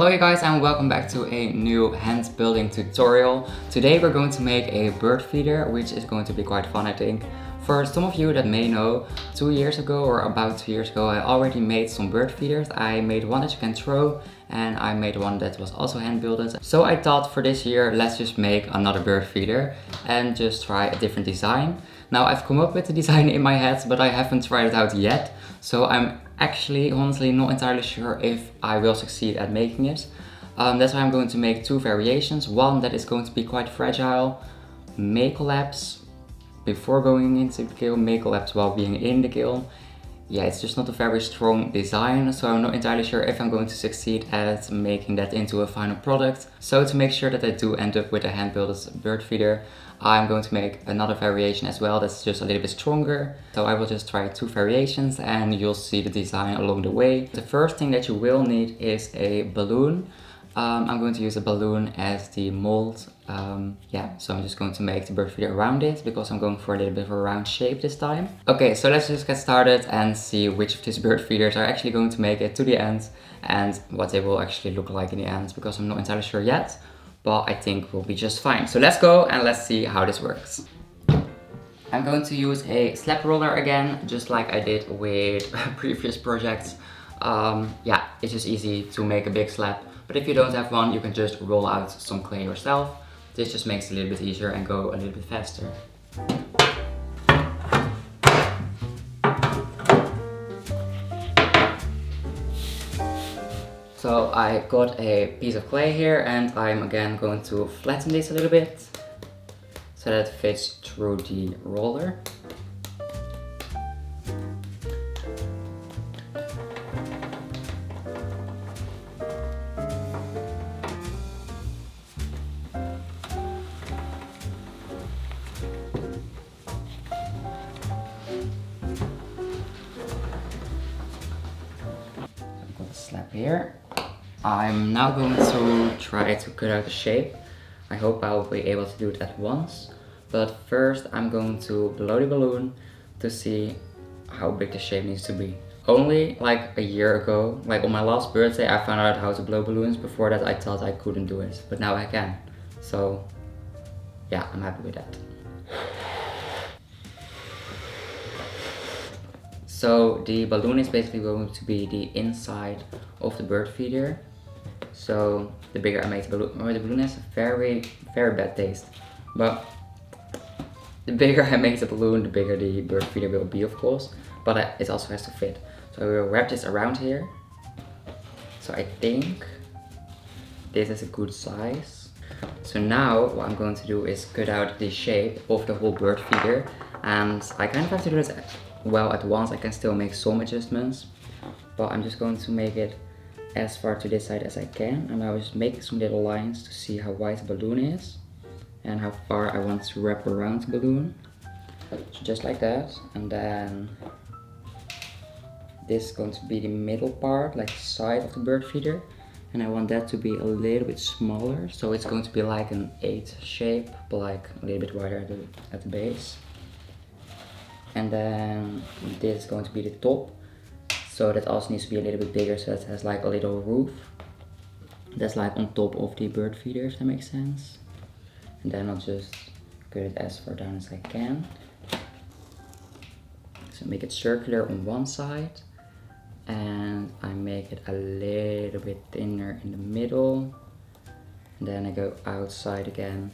Hello you guys and welcome back to a new hand building tutorial. Today we're going to make a bird feeder, which is going to be quite fun I think. For some of you that may know, 2 years ago or about 2 years ago I already made some bird feeders. I made one that you can throw and I made one that was also hand built. So I thought for this year let's just make another bird feeder and just try a different design. Now I've come up with the design in my head but I haven't tried it out yet. So I'm actually honestly not entirely sure if I will succeed at making it. That's why I'm going to make two variations. One that is going to be quite fragile, may collapse before going into the kiln, may collapse while being in the kiln. Yeah, it's just not a very strong design, so I'm not entirely sure if I'm going to succeed at making that into a final product. So to make sure that I do end up with a hand-built bird feeder, I'm going to make another variation as well that's just a little bit stronger. So I will just try two variations and you'll see the design along the way. The first thing that you will need is a balloon. I'm going to use a balloon as the mold. So I'm just going to make the bird feeder around it because I'm going for a little bit of a round shape this time. Okay, so let's just get started and see which of these bird feeders are actually going to make it to the end and what they will actually look like in the end, because I'm not entirely sure yet, but I think we'll be just fine. So let's go and let's see how this works. I'm going to use a slab roller again, just like I did with previous projects. It's just easy to make a big slab. But if you don't have one, you can just roll out some clay yourself. This just makes it a little bit easier and go a little bit faster. So I got a piece of clay here and I'm again going to flatten this a little bit so that it fits through the roller. Slab here. I'm now going to try to cut out the shape. I hope I'll be able to do it at once. But first I'm going to blow the balloon to see how big the shape needs to be. Only like a year ago, like on my last birthday, I found out how to blow balloons. Before that I thought I couldn't do it, but now I can. So yeah, I'm happy with that. So the balloon is basically going to be the inside of the bird feeder. So the bigger I make the balloon has a very, very bad taste. But the bigger I make the balloon, the bigger the bird feeder will be, of course. But it also has to fit. So we will wrap this around here. So I think this is a good size. So now what I'm going to do is cut out the shape of the whole bird feeder. And I kind of have to do this well at once. I can still make some adjustments, but I'm just going to make it as far to this side as I can, and I will just make some little lines to see how wide the balloon is and how far I want to wrap around the balloon. So just like that, and then this is going to be the middle part, like the side of the bird feeder, and I want that to be a little bit smaller, so it's going to be like an 8 shape, but like a little bit wider at the base. And then this is going to be the top, so that also needs to be a little bit bigger, so it has like a little roof that's like on top of the bird feeder, if that makes sense. And then I'll just cut it as far down as I can. So make it circular on one side and I make it a little bit thinner in the middle, and then I go outside again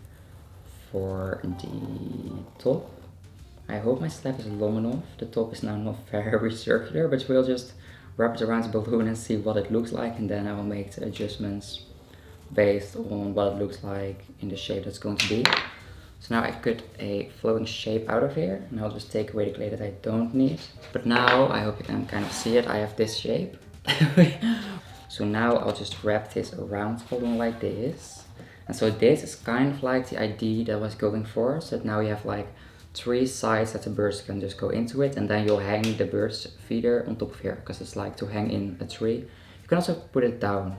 for the top. I hope my slab is long enough. The top is now not very circular, but we'll just wrap it around the balloon and see what it looks like, and then I will make the adjustments based on what it looks like in the shape that's going to be. So now I cut a flowing shape out of here, and I'll just take away the clay that I don't need. But now, I hope you can kind of see it, I have this shape. So now I'll just wrap this around the balloon like this. And so this is kind of like the idea that I was going for, so that now you have like 3 sides that the birds can just go into it, and then you'll hang the bird's feeder on top of here, because it's like to hang in a tree. You can also put it down.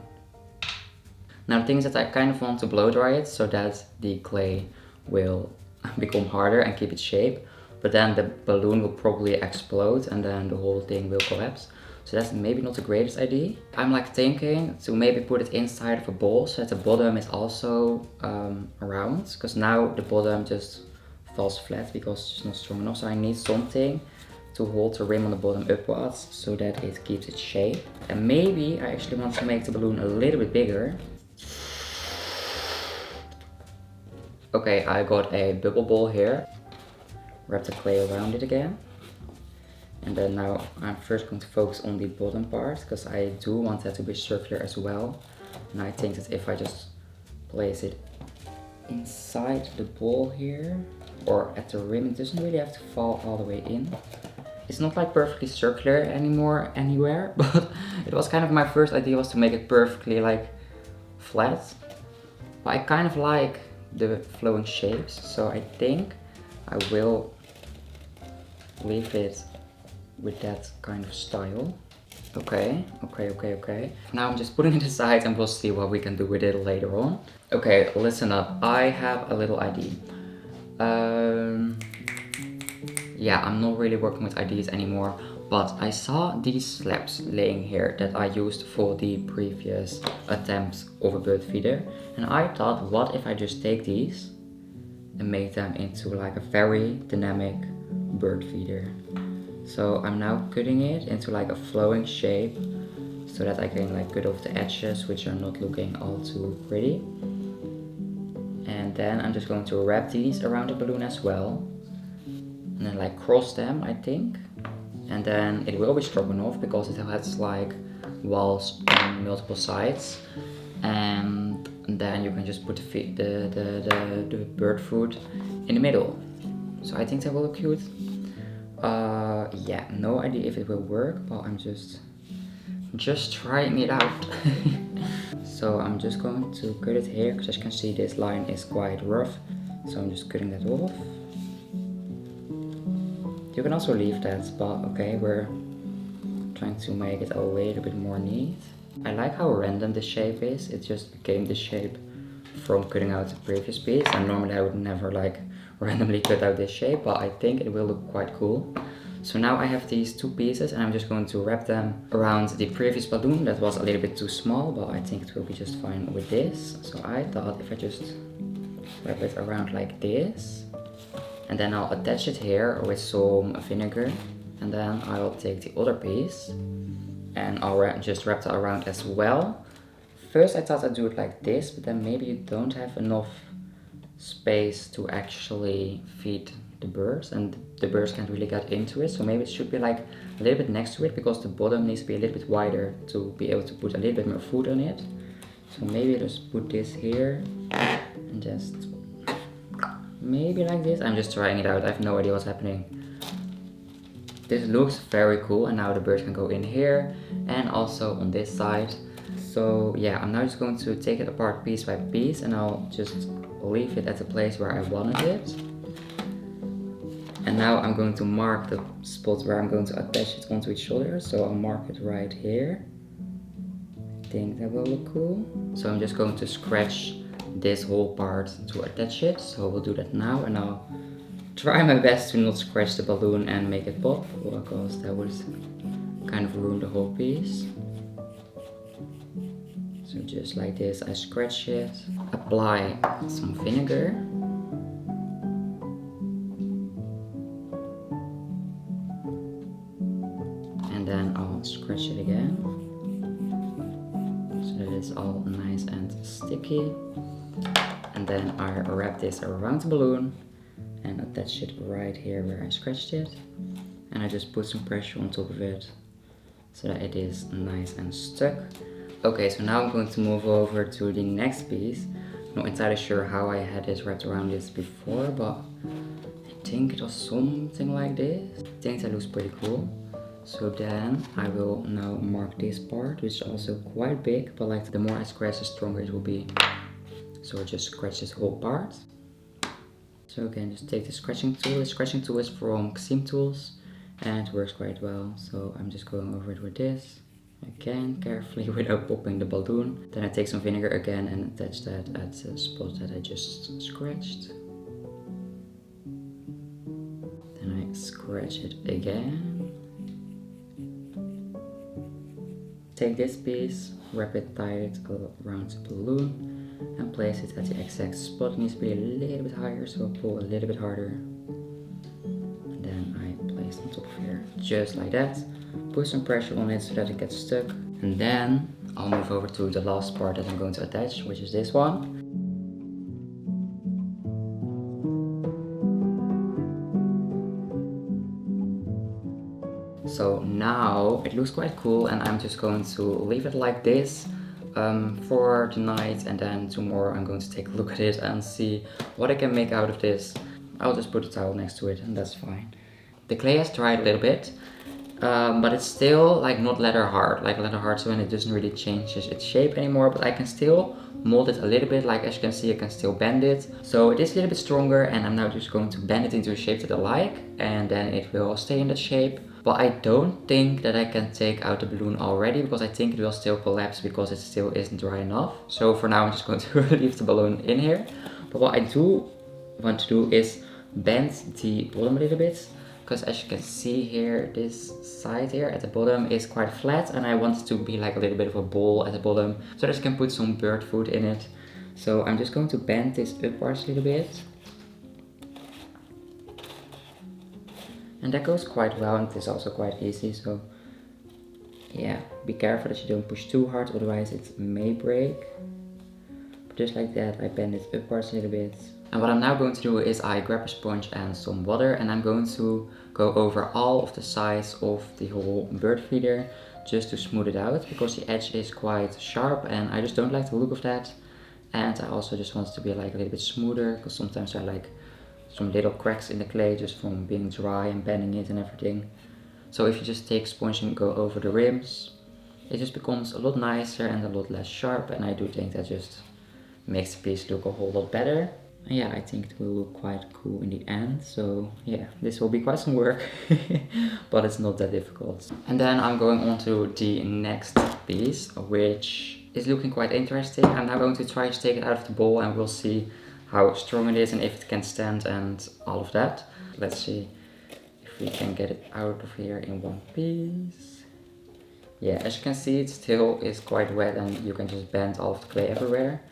Now the thing is that I kind of want to blow dry it so that the clay will become harder and keep its shape, but then the balloon will probably explode and then the whole thing will collapse. So that's maybe not the greatest idea. I'm like thinking to maybe put it inside of a bowl so that the bottom is also round. Because now the bottom just falls flat because it's not strong enough. So I need something to hold the rim on the bottom upwards so that it keeps its shape. And maybe I actually want to make the balloon a little bit bigger. Okay, I got a bubble ball here. Wrap the clay around it again. And then now I'm first going to focus on the bottom part because I do want that to be circular as well. And I think that if I just place it inside the ball here or at the rim, it doesn't really have to fall all the way in. It's not like perfectly circular anymore anywhere, but it was kind of my first idea was to make it perfectly like flat. But I kind of like the flowing shapes, so I think I will leave it with that kind of style. Okay. Now I'm just putting it aside and we'll see what we can do with it later on. Okay, listen up. I have a little idea. Yeah, I'm not really working with ideas anymore, but I saw these slabs laying here that I used for the previous attempts of a bird feeder. And I thought, what if I just take these and make them into like a very dynamic bird feeder. So I'm now cutting it into like a flowing shape so that I can like cut off the edges which are not looking all too pretty. And then I'm just going to wrap these around the balloon as well. And then like cross them, I think. And then it will be strong enough because it has like walls on multiple sides. And then you can just put the bird food in the middle. So I think that will look cute. Yeah, no idea if it will work, but I'm just trying it out. So I'm just going to cut it here, because as you can see this line is quite rough. So I'm just cutting that off. You can also leave that, but okay, we're trying to make it a little bit more neat. I like how random the shape is. It just became the shape from cutting out the previous piece, and normally I would never like randomly cut out this shape, but I think it will look quite cool. So now I have these two pieces and I'm just going to wrap them around the previous balloon that was a little bit too small, but I think it will be just fine with this. So I thought if I just wrap it around like this, and then I'll attach it here with some vinegar, and then I'll take the other piece and I'll just wrap that around as well. First I thought I'd do it like this, but then maybe you don't have enough space to actually feed the birds, and the birds can't really get into it, so maybe it should be like a little bit next to it, because the bottom needs to be a little bit wider to be able to put a little bit more food on it. So maybe just put this here and just maybe like this. I'm just trying it out, I have no idea what's happening. This looks very cool, and now the birds can go in here and also on this side. So yeah, I'm now just going to take it apart piece by piece, and I'll just leave it at the place where I wanted it. And now I'm going to mark the spot where I'm going to attach it onto each other. So I'll mark it right here. I think that will look cool. So I'm just going to scratch this whole part to attach it. So we'll do that now, and I'll try my best to not scratch the balloon and make it pop, because that would kind of ruin the whole piece. So just like this, I scratch it, apply some vinegar, and then I'll scratch it again, so that it's all nice and sticky. And then I wrap this around the balloon and attach it right here where I scratched it. And I just put some pressure on top of it so that it is nice and stuck. Okay, so now I'm going to move over to the next piece. I'm not entirely sure how I had it wrapped around this before, but I think it was something like this. I think that looks pretty cool. So then I will now mark this part, which is also quite big, but like the more I scratch, the stronger it will be. So I just scratch this whole part. So again, just take the scratching tool. The scratching tool is from Seam Tools and it works quite well. So I'm just going over it with this. Again, carefully without popping the balloon. Then I take some vinegar again and attach that at the spot that I just scratched. Then I scratch it again. take this piece, wrap it tight around the balloon and place it at the exact spot. It needs to be a little bit higher, so I'll pull a little bit harder. And then I place it on top of here, just like that. Put some pressure on it so that it gets stuck. And then I'll move over to the last part that I'm going to attach, which is this one. So now it looks quite cool, and I'm just going to leave it like this for tonight, and then tomorrow I'm going to take a look at it and see what I can make out of this. I'll just put a towel next to it and that's fine. The clay has dried a little bit, but it's still like not leather hard, so when it doesn't really change its shape anymore, but I can still mold it a little bit. Like as you can see, I can still bend it. So it is a little bit stronger, and I'm now just going to bend it into a shape that I like, and then it will stay in that shape. But I don't think that I can take out the balloon already, because I think it will still collapse because it still isn't dry enough. So for now I'm just going to leave the balloon in here. But what I do want to do is bend the bottom a little bit, because as you can see here, this side here at the bottom is quite flat, and I want it to be like a little bit of a ball at the bottom so that I can put some bird food in it. So I'm just going to bend this upwards a little bit. And that goes quite well, and it is also quite easy, so yeah, be careful that you don't push too hard, otherwise it may break. But just like that, I bend it upwards a little bit. And what I'm now going to do is I grab a sponge and some water, and I'm going to go over all of the sides of the whole bird feeder just to smooth it out, because the edge is quite sharp and I just don't like the look of that. And I also just want it to be like a little bit smoother, because sometimes I like some little cracks in the clay just from being dry and bending it and everything. So if you just take sponge and go over the rims, it just becomes a lot nicer and a lot less sharp, and I do think that just makes the piece look a whole lot better. And yeah, I think it will look quite cool in the end. So yeah, this will be quite some work, but it's not that difficult. And then I'm going on to the next piece, which is looking quite interesting. I'm now going to try to take it out of the bowl, and we'll see how strong it is and if it can stand and all of that. Let's see if we can get it out of here in one piece. Yeah, as you can see, it still is quite wet and you can just bend all of the clay everywhere,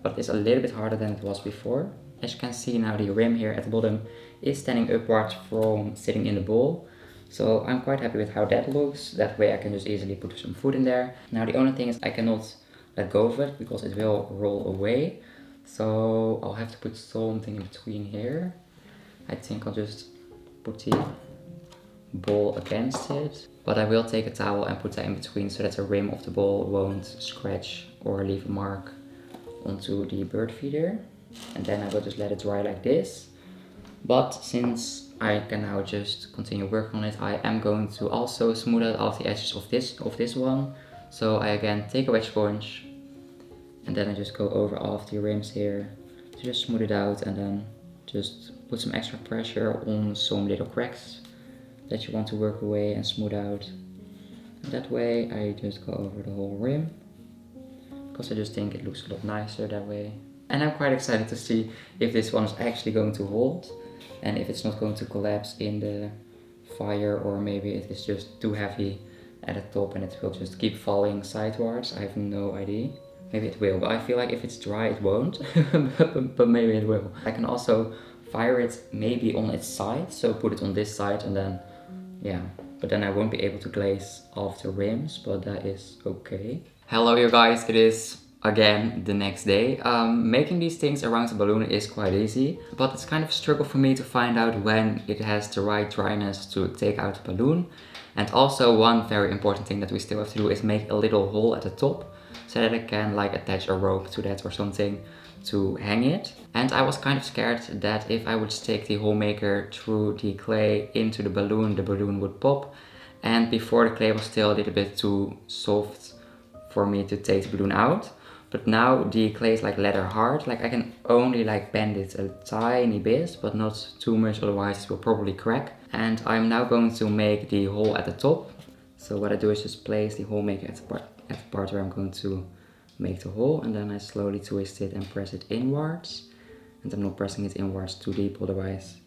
but it's a little bit harder than it was before. As you can see now, the rim here at the bottom is standing upwards from sitting in the bowl. So I'm quite happy with how that looks. That way I can just easily put some food in there. Now the only thing is I cannot let go of it because it will roll away. So I'll have to put something in between here. I think I'll just put the ball against it. But I will take a towel and put that in between so that the rim of the ball won't scratch or leave a mark onto the bird feeder. And then I will just let it dry like this. But since I can now just continue working on it, I am going to also smooth out all the edges of this one. So I again take a wet sponge, and then I just go over all of the rims here to just smooth it out, and then just put some extra pressure on some little cracks that you want to work away and smooth out. And that way I just go over the whole rim, because I just think it looks a lot nicer that way. And I'm quite excited to see if this one is actually going to hold, and if it's not going to collapse in the fire, or maybe it is just too heavy at the top and it will just keep falling sideways. I have no idea. Maybe it will, but I feel like if it's dry it won't, but maybe it will. I can also fire it maybe on its side, so put it on this side and then, yeah. But then I won't be able to glaze all of the rims, but that is okay. Hello you guys, it is again the next day. Making these things around the balloon is quite easy, but it's kind of a struggle for me to find out when it has the right dryness to take out the balloon. And also one very important thing that we still have to do is make a little hole at the top, so that I can like attach a rope to that or something to hang it. And I was kind of scared that if I would stick the hole maker through the clay into the balloon would pop. And before, the clay was still a little bit too soft for me to take the balloon out. But now the clay is like leather hard, like I can only like bend it a tiny bit, but not too much, otherwise it will probably crack. And I'm now going to make the hole at the top. So what I do is just place the hole maker at the part where I'm going to make the hole, and then I slowly twist it and press it inwards. And I'm not pressing it inwards too deep, otherwise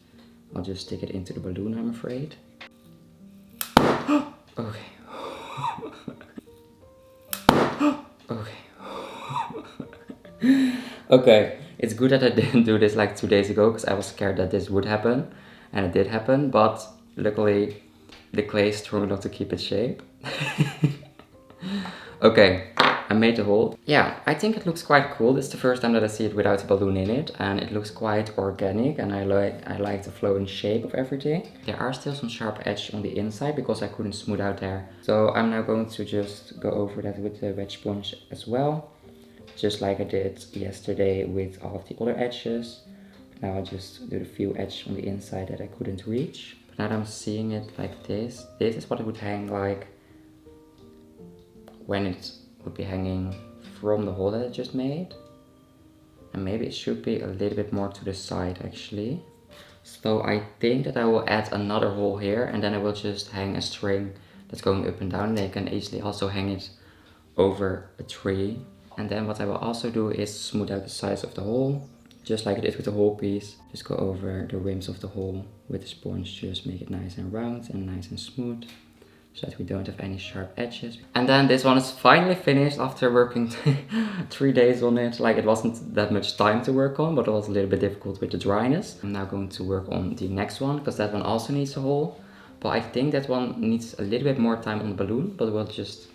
I'll just stick it into the balloon, I'm afraid. Okay. Okay, it's good that I didn't do this like 2 days ago because I was scared that this would happen, and it did happen, but luckily the clay is strong enough to keep its shape. Okay, I made the hole. Yeah, I think it looks quite cool. This is the first time that I see it without a balloon in it, and it looks quite organic, and I like the flowing shape of everything. There are still some sharp edges on the inside because I couldn't smooth out there. So I'm now going to just go over that with the wet sponge as well, just like I did yesterday with all of the other edges. Now I'll just do the few edges on the inside that I couldn't reach. But now that I'm seeing it like this is what it would hang like when it would be hanging from the hole that I just made. And maybe it should be a little bit more to the side actually. So I think that I will add another hole here, and then I will just hang a string that's going up and down. And I can easily also hang it over a tree. And then what I will also do is smooth out the sides of the hole, just like I did with the whole piece. Just go over the rims of the hole with the sponge, just make it nice and round and nice and smooth, so that we don't have any sharp edges. And then this one is finally finished after working 3 days on it. Like, it wasn't that much time to work on, but it was a little bit difficult with the dryness. I'm now going to work on the next one, because that one also needs a hole. But I think that one needs a little bit more time on the balloon, but we'll just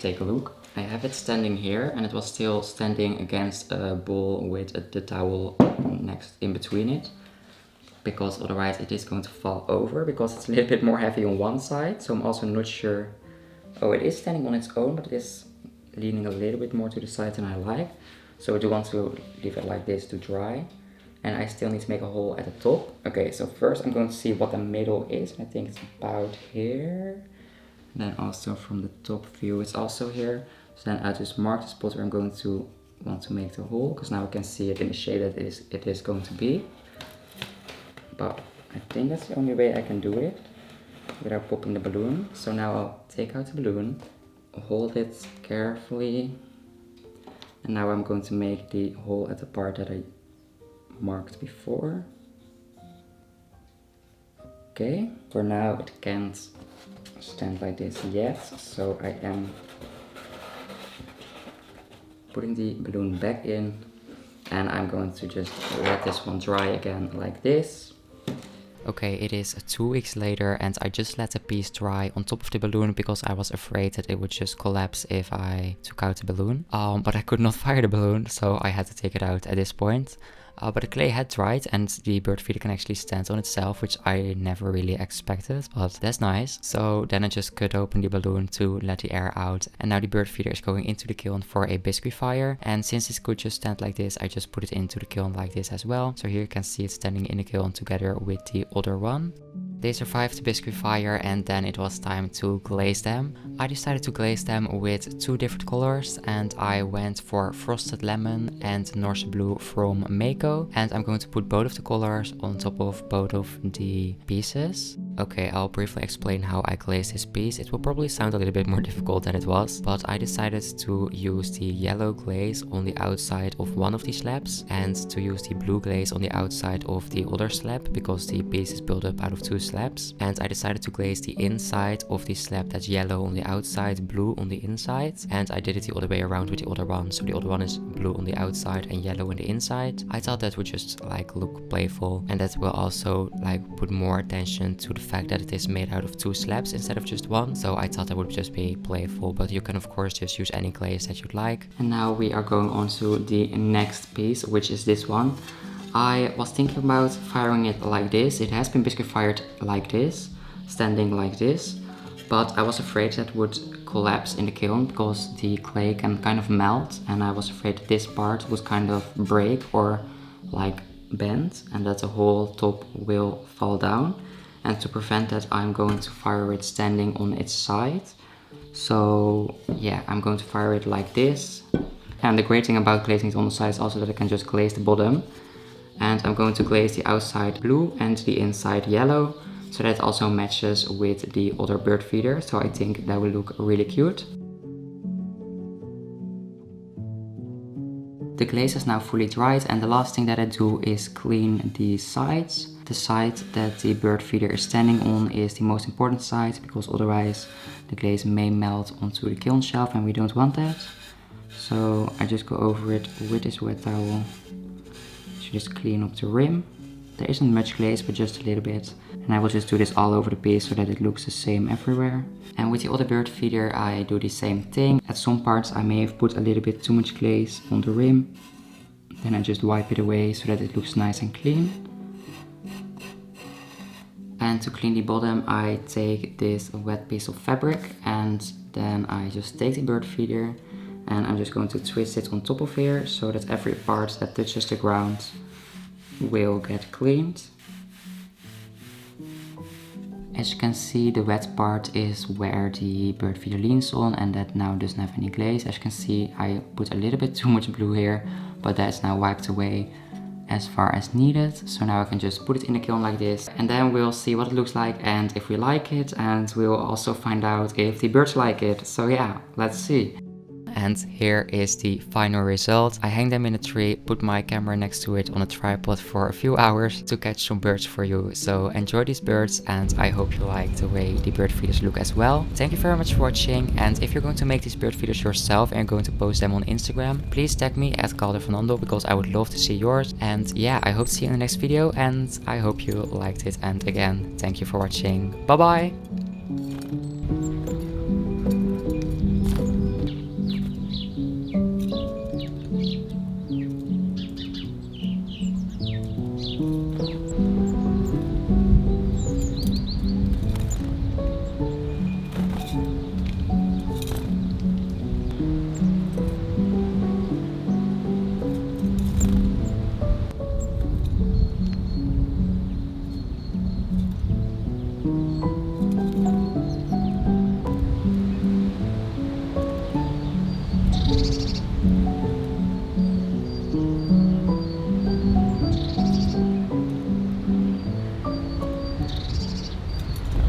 take a look. I have it standing here, and it was still standing against a bowl with the towel next in between it, because otherwise it is going to fall over, because it's a little bit more heavy on one side. So I'm also not sure. Oh, it is standing on its own, but it is leaning a little bit more to the side than I like. So I do want to leave it like this to dry. And I still need to make a hole at the top. Okay, so first I'm going to see what the middle is. I think it's about here. And then also from the top view it's also here. So then I just mark the spot where I'm going to want to make the hole, because now I can see it in the shape that it is going to be. But I think that's the only way I can do it without popping the balloon. So now I'll take out the balloon, hold it carefully, and now I'm going to make the hole at the part that I marked before. Okay, for now it can't stand like this yet, so I am putting the balloon back in, and I'm going to just let this one dry again like this. Okay, it is 2 weeks later, and I just let the piece dry on top of the balloon because I was afraid that it would just collapse if I took out the balloon. But I could not fire the balloon, so I had to take it out at this point. But the clay had dried, and the bird feeder can actually stand on itself, which I never really expected, but that's nice. So then I just cut open the balloon to let the air out, and now the bird feeder is going into the kiln for a biscuit fire. And since it could just stand like this, I just put it into the kiln like this as well. So here you can see it standing in the kiln together with the other one. They survived the biscuit fire, and then it was time to glaze them. I decided to glaze them with 2 different colors, and I went for Frosted Lemon and Norse Blue from Mako. And I'm going to put both of the colors on top of both of the pieces. Okay, I'll briefly explain how I glazed this piece. It will probably sound a little bit more difficult than it was, but I decided to use the yellow glaze on the outside of one of the slabs and to use the blue glaze on the outside of the other slab, because the piece is built up out of 2 slabs. And I decided to glaze the inside of the slab that's yellow on the outside, blue on the inside. And I did it the other way around with the other one. So the other one is blue on the outside and yellow on the inside. I thought that would just like look playful, and that will also like put more attention to the fact that it is made out of 2 slabs instead of just one. So I thought that would just be playful, but you can of course just use any glaze that you'd like. And now we are going on to the next piece, which is this one. I was thinking about firing it like this. It has been biscuit fired like this, standing like this, but I was afraid that would collapse in the kiln because the clay can kind of melt, and I was afraid that this part would kind of break or like bend and that the whole top will fall down. And to prevent that, I'm going to fire it standing on its side. So yeah, I'm going to fire it like this. And the great thing about glazing it on the side is also that I can just glaze the bottom. And I'm going to glaze the outside blue and the inside yellow, so that also matches with the other bird feeder. So I think that will look really cute. The glaze is now fully dried, and the last thing that I do is clean the sides. The side that the bird feeder is standing on is the most important side, because otherwise the glaze may melt onto the kiln shelf and we don't want that. So I just go over it with this wet towel to just clean up the rim. There isn't much glaze, but just a little bit. And I will just do this all over the piece so that it looks the same everywhere. And with the other bird feeder I do the same thing. At some parts I may have put a little bit too much glaze on the rim. Then I just wipe it away so that it looks nice and clean. And to clean the bottom I take this wet piece of fabric and then I just take the bird feeder and I'm just going to twist it on top of here so that every part that touches the ground will get cleaned. As you can see, the wet part is where the bird feeder leans on and that now doesn't have any glaze. As you can see, I put a little bit too much glue here, but that's now wiped away as far as needed. So now I can just put it in the kiln like this and then we'll see what it looks like and if we like it, and we'll also find out if the birds like it. So yeah, let's see. And here is the final result. I hang them in a tree, put my camera next to it on a tripod for a few hours to catch some birds for you. So enjoy these birds and I hope you like the way the bird feeders look as well. Thank you very much for watching, and if you're going to make these bird feeders yourself and you're going to post them on Instagram, please tag me at Calder from Andel because I would love to see yours. And yeah, I hope to see you in the next video and I hope you liked it, and again, thank you for watching. Bye bye!